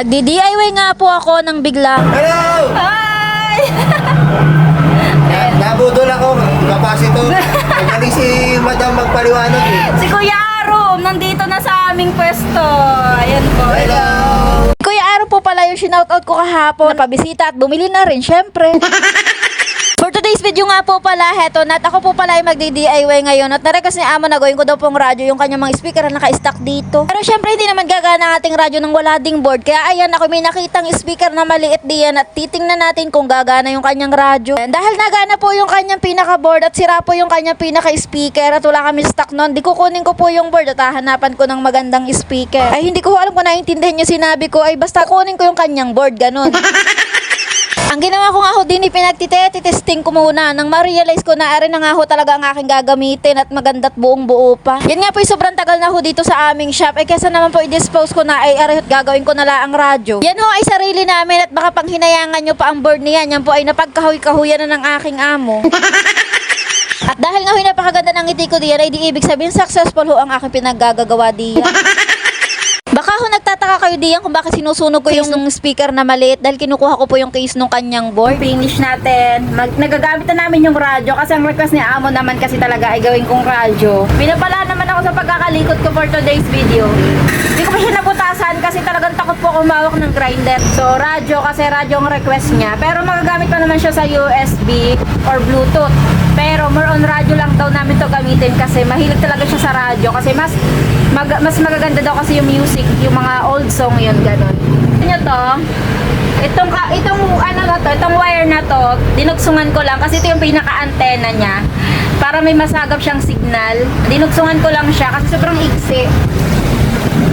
Nagdi-DIY nga po ako ng bigla. Hello! Hi! Nabudol ako, kapasito. Magaling si Madam magpaliwanag eh. Si Kuya Arom, nandito na sa aming pwesto. Ayan po. Hello! Kuya Aro po pala yung sinoutout ko kahapon. Napabisita at bumili na rin, syempre. For today's video nga po pala, heto na at ako po pala ay magdi-DIY ngayon at narequest ni Amo na gawin ko daw pong radyo yung kanyang mga speaker na naka-stack dito. Pero syempre hindi naman gagana ang ating radyo nang wala ding board, kaya ayan ako may nakitang speaker na maliit diyan at titingnan natin kung gagana yung kanyang radyo. And dahil nagana po yung kanyang pinaka-board at sira po yung kanyang pinaka-speaker at wala kami stock nun, di kukunin ko po yung board at hahanapan ko ng magandang speaker. Ay hindi ko alam kung naintindihan yung sinabi ko, ay basta kunin ko yung kanyang board, ganun. Ang ginawa ko nga ho din, pinagtitesting ko muna nang ma-realize ko na arin na nga ho talaga ang aking gagamitin at maganda't buong buo pa. Yan nga po yung sobrang tagal na ho dito sa aming shop. Ay kesa naman po i-dispose ko na ay arin gagawin ko na lang ang radyo. Yan ho ay sarili namin at baka panghinayangan nyo pa ang board niyan. Yan po ay napagkahoy-kahuyan na ng aking amo. At dahil nga ho napakaganda ng ngiti ko diyan ay di ibig sabihin successful ho ang aking pinaggagawa diyan. Baka ho nagtataka kayo diyan kung bakit sinusunog ko yung speaker na maliit dahil kinukuha ko po yung case nung kanyang board. Finish natin. Nagagamit na namin yung radyo kasi ang request ni Amo naman kasi talaga ay gawin kong radyo. Pinapala naman ako sa pagkakalikot ko for today's video. Hindi ko pa siya nabutasan kasi talagang takot po ako mawak ng grinder. So radyo kasi radyo ang request niya. Pero magagamit pa naman siya sa USB or Bluetooth. Pero more on radyo lang daw namin to gamitin kasi mahilig talaga siya sa radyo kasi mas magaganda daw kasi yung music, yung mga old song yun, ganun. Nyo to, itong ano na to, itong wire na to, dinugsungan ko lang kasi ito yung pinaka-antena niya para may masagap siyang signal. Dinugsungan ko lang siya kasi sobrang iksi.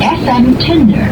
FM Tender.